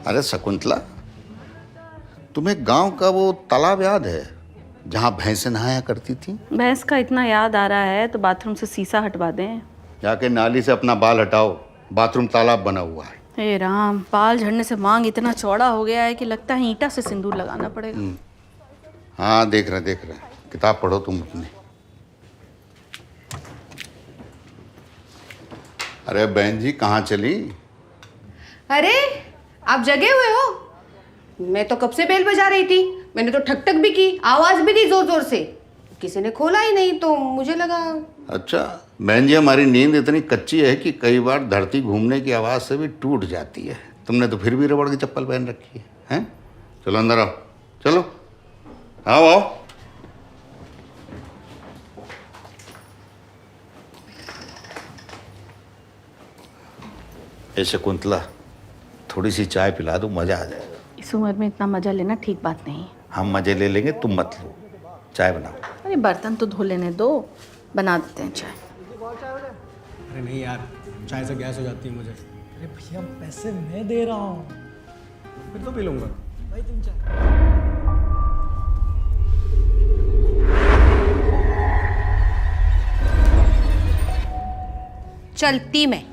अरे शकुंतला, तुम्हें गांव का वो तालाब याद है जहां भैंसें नहाया करती थी? भैंस का इतना याद आ रहा है तो बाथरूम से शीशा हटवा दें। जाके नाली से अपना बाल हटाओ, बाथरूम तालाब बना हुआ है। हे राम, बाल झड़ने से मांग इतना चौड़ा हो गया है कि लगता है ईंटा से सिंदूर लगाना पड़ेगा। हाँ, देख रहे किताब पढ़ो तुम अपनी। अरे बहन जी, कहाँ चली? अरे आप जगे हुए हो? मैं तो कब से बेल बजा रही थी। मैंने तो ठक ठक भी की, आवाज भी दी जोर जोर से, किसी ने खोला ही नहीं तो मुझे लगा। अच्छा बहन जी, हमारी नींद इतनी कच्ची है कि कई बार धरती घूमने की आवाज़ से भी टूट जाती है। तुमने तो फिर भी रबड़ की चप्पल पहन रखी है, हैं? चलो अंदर आओ, चलो आओ आओ। ए शकुंतला, थोड़ी सी चाय पिला दो, मजा आ जाएगा। इस उम्र में इतना मजा लेना ठीक बात नहीं। हम मजे ले लेंगे, तुम मत लो। चाय बनाओ। अरे बर्तन तो धो लेने दो, बना देते हैं चाय। अरे नहीं यार, चाय से गैस हो जाती है मुझे। अरे भैया पैसे मैं दे रहा हूँ। फिर तो पी लूंगा। भाई तुम चाय। चलती मैं।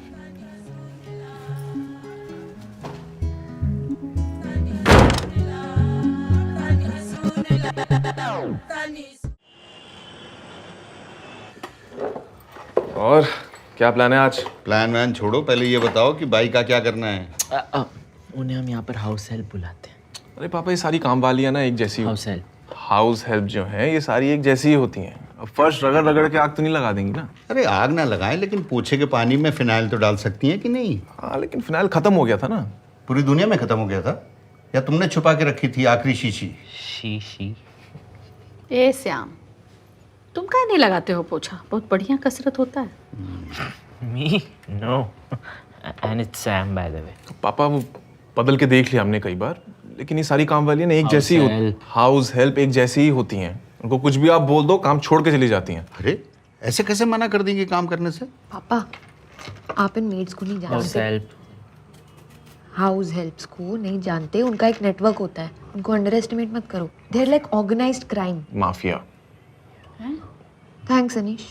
और क्या प्लान है आज? प्लान वैन छोड़ो, पहले ये बताओ कि भाई का क्या करना है। उन्हें हम यहाँ पर हाउस हेल्प बुलाते हैं। अरे पापा, ये सारी काम वाली है ना एक जैसी। हाउस हेल्प जो है ये सारी एक जैसी ही होती हैं। अब फर्श रगड़ रगड़ के आग तो नहीं लगा देंगी ना। अरे आग ना लगाएं, लेकिन पोछे के पानी में फिनाइल तो डाल सकती हैं कि नहीं? हाँ, लेकिन फिनाइल खत्म हो गया था ना। पूरी दुनिया में खत्म हो गया था, या तुमने छुपा के रखी थी आखिरी शीशी? शीशी। ए श्याम, तुम काहे नहीं लगाते हो पोछा? बहुत बढ़िया कसरत होता है। Me know, and it's Sam by the way. तो पापा वो बदल के देख लिया हमने कई बार, लेकिन ये सारी काम वाली है ना एक जैसी हाउस हेल्प एक जैसी ही होती हैं। उनको कुछ भी आप बोल दो, काम छोड़ के चली जाती हैं। अरे ऐसे कैसे मना कर देंगे काम करने से? पापा, आप इन मेड्स को नहीं जानते। हाउस हेल्प्स को नहीं जानते, उनका एक नेटवर्क होता है, उनको अंडर एस्टिमेट मत करो। They are like organised crime. Mafia. Thanks Anish.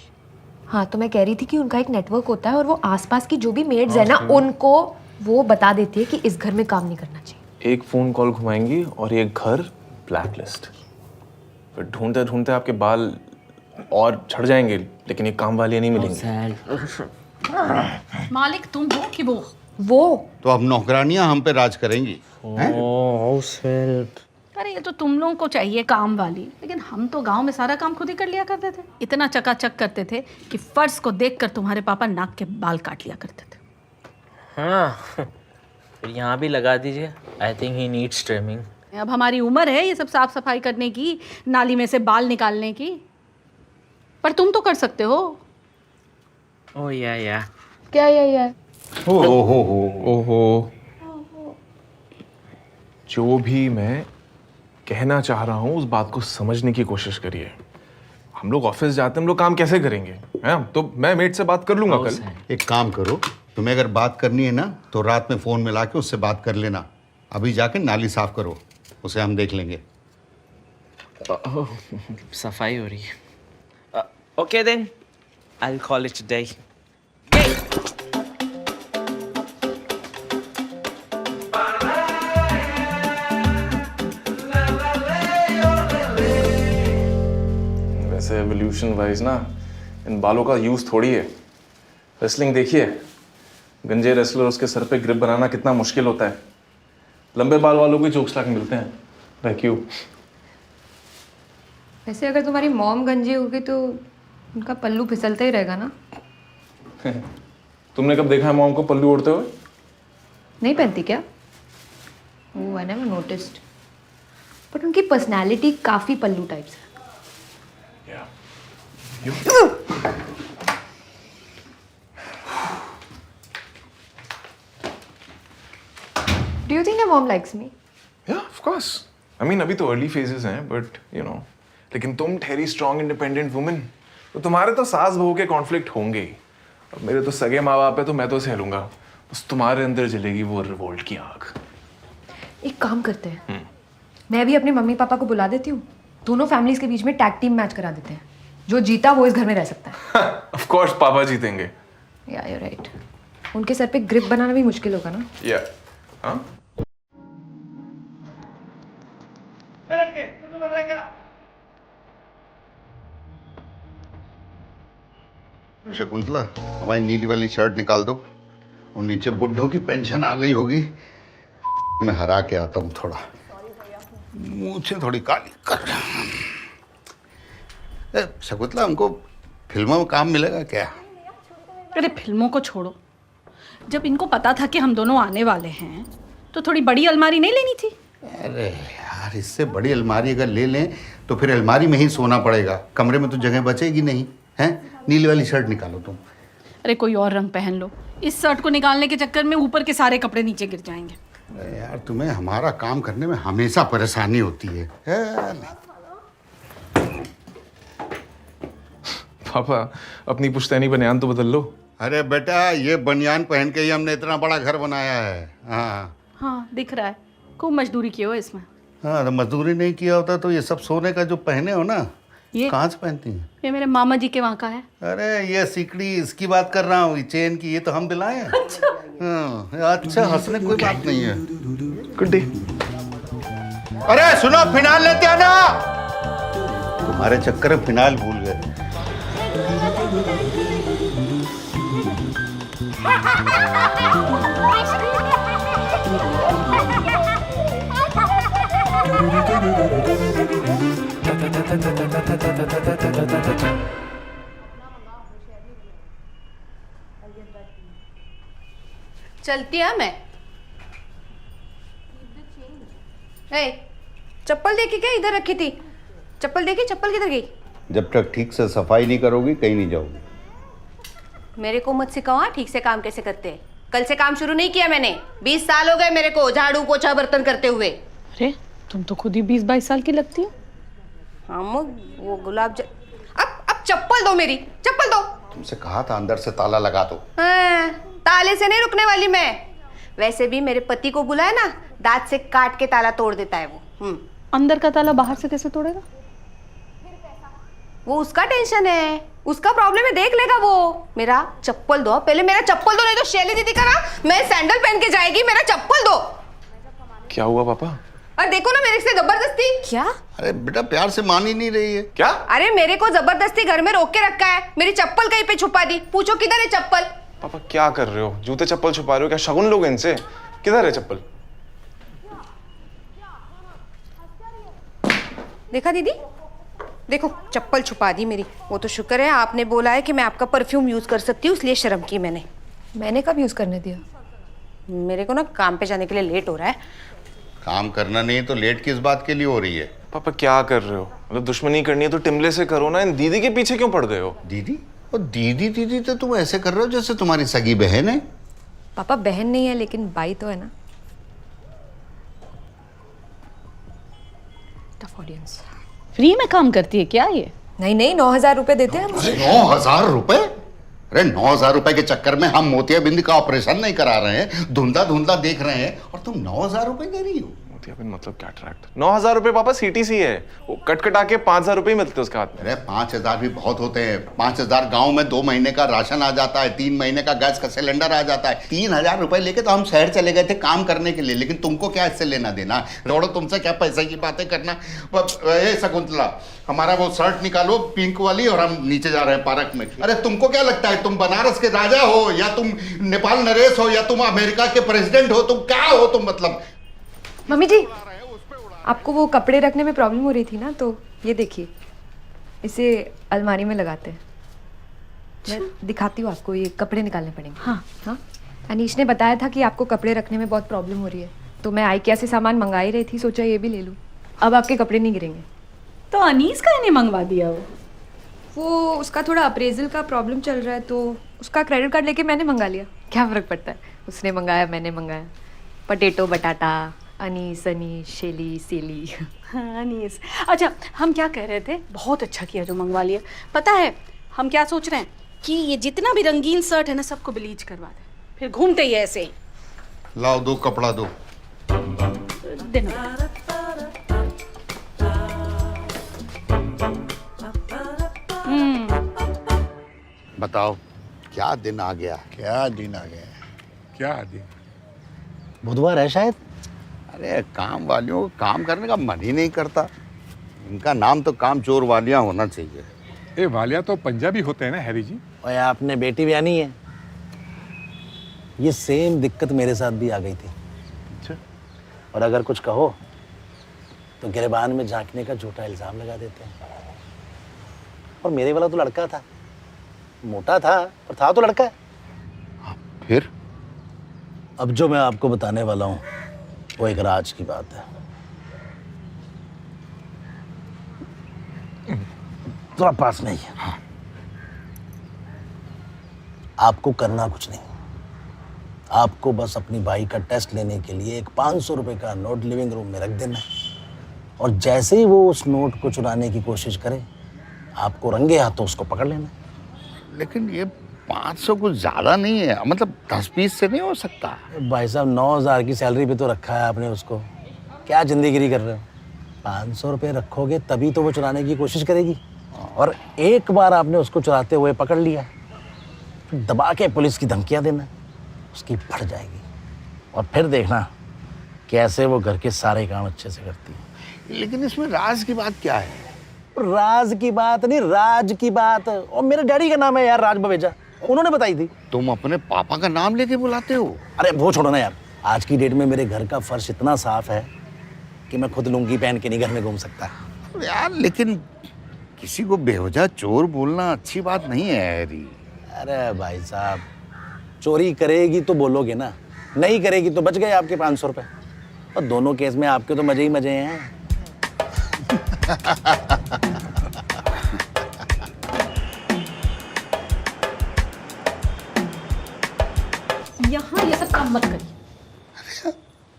हाँ, तो मैं कह रही थी कि उनका एक नेटवर्क होता है और वो आसपास की जो भी मेड्स है ना, उनको वो बता देती है कि इस घर में काम नहीं करना चाहिए। एक फोन कॉल घुमाएंगी और ये घर ब्लैक लिस्ट। फिर ढूंढते ढूंढते आपके बाल और झड़ जाएंगे, लेकिन ये काम वाली नहीं मिलेंगी। मालिक तुम हो कि वो तो अब नौकरानियां हम पे राज करेंगी। House help. अरे ये तो तुम लोगों को चाहिए काम वाली, लेकिन हम तो गांव में सारा काम खुद ही कर लिया करते थे। इतना चकाचक करते थे कि फर्श को देखकर तुम्हारे पापा नाक के बाल काट लिया करते थे। हाँ, फिर यहाँ भी लगा दीजिए। I think he needs trimming. अब हमारी उम्र है ये सब साफ सफाई करने की, नाली में से बाल निकालने की, पर तुम तो कर सकते हो। ओह या क्या या ओहो, जो भी मैं कहना चाह रहा हूँ उस बात को समझने की कोशिश करिए। हम लोग ऑफिस जाते हैं, हम लोग काम कैसे करेंगे? हैं? तो मैं मेट से बात कर लूंगा कल। एक काम करो, तुम्हें अगर बात करनी है ना तो रात में फोन मिला के उससे बात कर लेना। अभी जाके नाली साफ करो, उसे हम देख लेंगे। सफाई हो रही है। Okay then, I will call it today. वैसे एवोल्यूशन वाइज ना इन बालों का यूज थोड़ी है। रेसलिंग देखिए, गंजे रेसलर उसके सर पे ग्रिप बनाना कितना मुश्किल होता है। लंबे बाल वालों को ही चोक्स लाके मिलते हैं। Like you. वैसे अगर तुम्हारी मॉम गंजी होगी तो उनका पल्लू फिसलता ही रहेगा ना। तुमने कब देखा है मॉम को पल्लू ओढ़ते हुए? नहीं पहनती क्या? ओह, आई नेवर नोटिस्ड। बट उनकी पर्सनालिटी काफी पल्लू टाइप्स है। Do you think your mom likes me? Yeah, of course. I mean, अभी तो अर्ली फेजेस हैं, बट यू नो, लेकिन तुम ठहरी स्ट्रॉन्ग इंडिपेंडेंट वुमेन, तो तुम्हारे तो सास बहू के कॉन्फ्लिक्ट होंगे ही। अब मेरे तो सगे माँ बाप है तो मैं तो सह लूंगा, बस तुम्हारे अंदर जलेगी वो रिवोल्ट की आग। एक काम करते हैं, मैं भी अपने मम्मी पापा को बुला देती हूँ, दोनों फैमिलीज के बीच में टैग टीम मैच करा देते हैं, जो जीता वो इस घर में रह सकता है। ऑफ कोर्स पापा जीतेंगे। या यू राइट, उनके सर पे ग्रिप बनाना भी मुश्किल होगा ना। या हाँ शकुंतला, हमारी नीली वाली शर्ट निकाल दो और नीचे बुड्ढों की पेंशन आ गई होगी। मैं हरा के आता हूँ थोड़ा, मुझे थोड़ी काली कर। शकुंतला, हमको फिल्मों में काम मिलेगा क्या? अरे फिल्मों को छोड़ो, जब इनको पता था कि हम दोनों आने वाले हैं तो थोड़ी बड़ी अलमारी नहीं लेनी थी? अरे यार, इससे बड़ी अलमारी अगर ले लें तो फिर अलमारी में ही सोना पड़ेगा, कमरे में तो जगह बचेगी नहीं है। नीली वाली शर्ट निकालो तुम। अरे कोई और रंग पहन लो, इस शर्ट को निकालने के चक्कर में ऊपर के सारे कपड़े नीचे गिर जाएंगे। अरे यार, तुम्हें हमारा काम करने में हमेशा परेशानी होती है। पापा, अपनी पुश्तैनी बनियान तो बदल लो। अरे बेटा, ये बनियान पहन के ही हमने इतना बड़ा घर बनाया है। हाँ दिख रहा है, खूब मजदूरी की हो इसमें। हाँ, तो मजदूरी नहीं किया होता तो ये सब सोने का जो पहने हो ना, ये कहाँ से पहनती हैं? ये मेरे मामा जी के वहाँ का है। अरे ये सिकड़ी इसकी बात कर रहा हूँ, ये चेन की, ये तो हम दिलाए हैं। अच्छा, हंसने की कोई बात नहीं है। Good day. अरे सुनो, फिनाइल लेते आना। तुम्हारे चक्कर में फिनाइल भूल गए। चलती है मैं। चप्पल देखी क्या? इधर रखी थी चप्पल, देखी चप्पल किधर गई? जब तक ठीक से सफाई नहीं करोगी कहीं नहीं जाओगी। मेरे को मत सिखाओ ठीक से काम कैसे करते हैं। कल से काम शुरू नहीं किया मैंने, 20 साल हो गए मेरे को झाड़ू पोछा बर्तन करते हुए। अरे तुम तो खुद ही 20-22 साल की लगती हो। हम वो गुलाब अब चप्पल दो, मेरी चप्पल दो। तुमसे कहा था अंदर से ताला लगा दो। हाँ, ताले से नहीं रुकने वाली मैं। वैसे भी मेरे पति को बुलाया ना, दांत से काट के ताला तोड़ देता है वो। अंदर का ताला बाहर से कैसे तोड़ेगा? वो उसका टेंशन है, उसका प्रॉब्लम है, देख लेगा वो। मेरा चप्पल दो, पहले मेरा चप्पल दो, नहीं तो शैली दीदी का ना मैं सैंडल पहन के जाएगी। मेरा चप्पल दो। क्या हुआ पापा? और देखो ना मेरे से जबरदस्ती। क्या? अरे बेटा, प्यार से मान ही नहीं रही है। क्या? अरे मेरे को जबरदस्ती घर में रोक के रखा है। मेरी चप्पल कहीं पे छुपा दी, पूछो किधर है चप्पल। पापा क्या कर रहे हो? जूते चप्पल छुपा रहे हो क्या? शगुन लोग इनसे। किधर है चप्पल? देखा दीदी, देखो चप्पल छुपा दी मेरी। वो तो शुक्र है आपने बोला है कि मैं आपका परफ्यूम यूज कर सकती हूँ, इसलिए शर्म की मैंने। मैंने कब यूज करने दिया? मेरे को ना काम पे जाने के लिए लेट हो रहा है। काम करना नहीं तो लेट किस बात के लिए हो रही है? पापा क्या कर रहे हो? मतलब दुश्मनी करनी है तो टिमले से करो ना, इन दीदी के पीछे क्यों पड़ गए हो? दीदी? और दीदी दीदी तो तुम ऐसे कर रहे हो जैसे तुम्हारी सगी बहन है। पापा बहन नहीं है लेकिन भाई तो है ना। Tough audience. फ्री में काम करती है क्या ये? नहीं 9,000 रुपए देते हैं हम। 9,000 रुपए? अरे 9,000 रुपए के चक्कर में हम मोतियाबिंद का ऑपरेशन नहीं करा रहे हैं, धुंधला धुंधला देख रहे हैं, और तुम 9,000 रुपए दे रही हो? मोतियाबिंद मतलब कैटरैक्ट। 9,000 रुपए पापा सीटीसी है, वो कट कटा के 5,000 रुपए ही मिलते हैं उसके हाथ में। अरे 5,000 भी बहुत होते हैं। 5,000 गांव में 2 महीने का राशन आ जाता है, 3 महीने का गैस का सिलेंडर आ जाता है। 3,000 रुपए लेके तो हम शहर चले गए थे काम करने के लिए, लेकिन तुमको क्या इससे लेना देना? दौड़ो, तुमसे क्या पैसे की बातें करना। ए शकुंतला, हमारा वो शर्ट निकालो पिंक वाली, और हम नीचे जा रहे हैं पार्क में। अरे तुमको क्या लगता है तुम बनारस के राजा हो, या तुम नेपाल नरेश हो, या तुम अमेरिका के प्रेसिडेंट हो? तुम क्या हो तुम? मतलब मम्मी जी, आपको वो कपड़े रखने में प्रॉब्लम हो रही थी ना, तो ये देखिए, इसे अलमारी में लगाते हैं। मैं दिखाती हूँ आपको, ये कपड़े निकालने पड़ेंगे। हाँ, अनीश ने बताया था कि आपको कपड़े रखने में बहुत प्रॉब्लम हो रही है, तो मैं आइकिया से सामान मंगा ही रही थी, सोचा ये भी ले लूँ। अब आपके कपड़े नहीं गिरेंगे। तो अनीस का इन्हें मंगवा दिया वो उसका थोड़ा अप्रेजल का प्रॉब्लम चल रहा है, तो उसका क्रेडिट कार्ड लेके मैंने मंगा लिया। क्या फ़र्क पड़ता है, उसने मंगाया मैंने मंगाया। पटेटो बटाटा, अनीस शेली सेली। हाँ अनीस। अच्छा हम क्या कह रहे थे, बहुत अच्छा किया जो मंगवा लिया। पता है हम क्या सोच रहे हैं कि ये जितना भी रंगीन शर्ट है ना, सबको ब्लीच करवा दे, फिर घूमते ही ऐसे ही। लाओ, दो कपड़ा दो। देना। बताओ क्या दिन आ गया। क्या दिन आ गया? क्या दिन? बुधवार है शायद। अरे काम वालियों को काम करने का मन ही नहीं करता। इनका नाम तो काम चोर वालियाँ होना चाहिए। ये वालिया तो पंजाबी होते हैं ना हैरी जी? और आपने बेटी भी आनी है। ये सेम दिक्कत मेरे साथ भी आ गई थी। अच्छा। और अगर कुछ कहो तो गिरबान में झांकने का झूठा इल्जाम लगा देते हैं। और मेरे वाला तो लड़का था, मोटा था पर था तो लड़का है। फिर अब जो मैं आपको बताने वाला हूँ वो एक राज की बात है। थोड़ा पास नहीं है। हाँ। आपको करना कुछ नहीं, आपको बस अपनी भाई का टेस्ट लेने के लिए एक 500 रुपए का नोट लिविंग रूम में रख देना है। और जैसे ही वो उस नोट को चुराने की कोशिश करे, आपको रंगे हाथों उसको पकड़ लेना है। लेकिन ये 500 कुछ ज़्यादा नहीं है, मतलब 10-20 से नहीं हो सकता। भाई साहब 9,000 की सैलरी पे तो रखा है आपने उसको, क्या जिंदगी कर रहे हो? 500 रुपये रखोगे तभी तो वो चुराने की कोशिश करेगी। और एक बार आपने उसको चुराते हुए पकड़ लिया, फिर दबा के पुलिस की धमकियां देना, उसकी बढ़ जाएगी। और फिर देखना कैसे वो घर के सारे काम अच्छे से करती है। लेकिन इसमें राज की बात क्या है? राज की बात नहीं, राज की बात। और मेरे डैडी का नाम है यार राज बवेजा, उन्होंने बताई थी। तुम अपने पापा का नाम लेके बुलाते हो? अरे वो छोड़ो ना यार, आज की डेट में मेरे घर का फर्श इतना साफ है कि मैं खुद लुंगी पहन के नहीं घर में घूम सकता। यार लेकिन किसी को बेवजह चोर बोलना अच्छी बात नहीं है हैरी। अरे भाई साहब, चोरी करेगी तो बोलोगे ना, नहीं करेगी तो बच गए आपके 500 रुपए। और दोनों केस में आपके तो मजे ही मजे हैं। यहाँ ये सब काम मत करिए।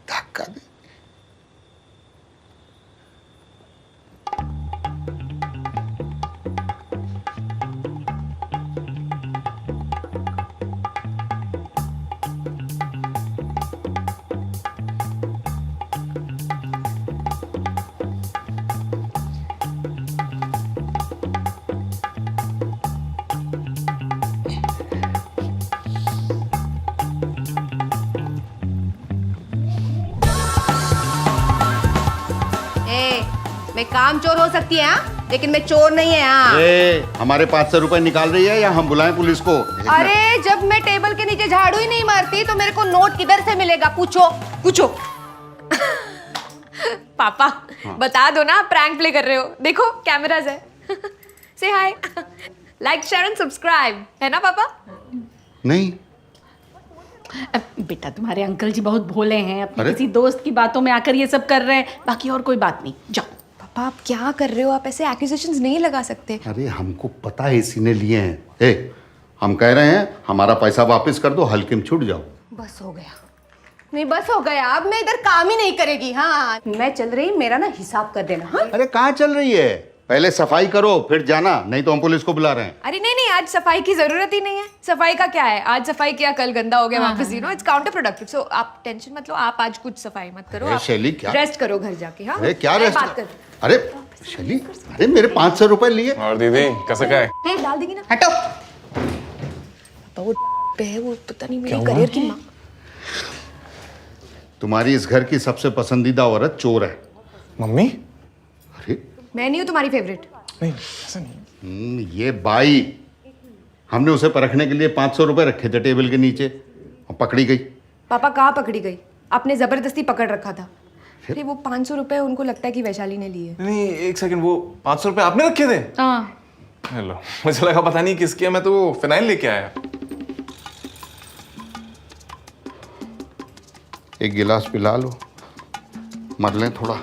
धक्का दे। मैं काम चोर हो सकती है हाँ? लेकिन मैं चोर नहीं है हाँ। हमारे 500 रुपए निकाल रही है या हम बुलाएं पुलिस को? अरे जब मैं टेबल के नीचे झाड़ू ही नहीं मारती तो मेरे को नोट किधर से मिलेगा? पूछो पूछो। पापा हाँ। बता दो ना, प्रैंक प्ले कर रहे हो। देखो कैमरास है। से हाय, लाइक शेयर एंड सब्सक्राइब, है ना पापा? नहीं बेटा, तुम्हारे अंकल जी बहुत भोले हैं, अपने किसी दोस्त की बातों में आकर ये सब कर रहे हैं, बाकी और कोई बात नहीं। जाओ। पापा आप क्या कर रहे हो? आप ऐसे एक्यूजेशंस नहीं लगा सकते। अरे हमको पता है इसी ने लिए हैं। हम कह रहे हैं हमारा पैसा वापस कर दो, हल्के में छूट जाओ। बस हो गया, नहीं बस हो गया। अब मैं इधर काम ही नहीं करेगी। हाँ मैं चल रही, मेरा ना हिसाब कर देना। हाँ? अरे कहाँ चल रही है? पहले सफाई करो फिर जाना, नहीं तो हम पुलिस को बुला रहे हैं। अरे नहीं नहीं, आज सफाई की जरूरत ही नहीं है। सफाई का क्या है, आज सफाई किया कल गंदा हो गया वापस। You know it's counterproductive. So आप टेंशन मत लो, आप आज कुछ सफाई मत करो। आप शैली क्या रेस्ट करो घर जाके। हाँ अरे क्या रेस्ट? बात कर। अरे शैली, अरे मेरे 500 रुपए लिए। और दीदी कैसे का है? डाल देगी ना। हटो। वो पे है, वो पता नहीं मेरे करियर की माँ। तुम्हारी इस घर की सबसे पसंदीदा औरत चोर है। मम्मी? अरे मैं नहीं हूँ तुम्हारी फेवरेट। नहीं ऐसा नहीं। ये बाई, हमने उसे परखने के लिए 500 रुपए रखे थे टेबल के नीचे और पकड़ी गई। पापा कहाँ पकड़ी गई? आपने जबरदस्ती पकड़ रखा था। अरे वो 500 रुपए उनको लगता है कि वैशाली ने लिए। नहीं एक सेकंड, वो 500 रुपए आपने रखे थे? हाँ। हेलो, मुझे लगा पता नहीं किसके, मैं तो फिनाइल लेके आया। एक गिलास पिला लो, मर लें थोड़ा।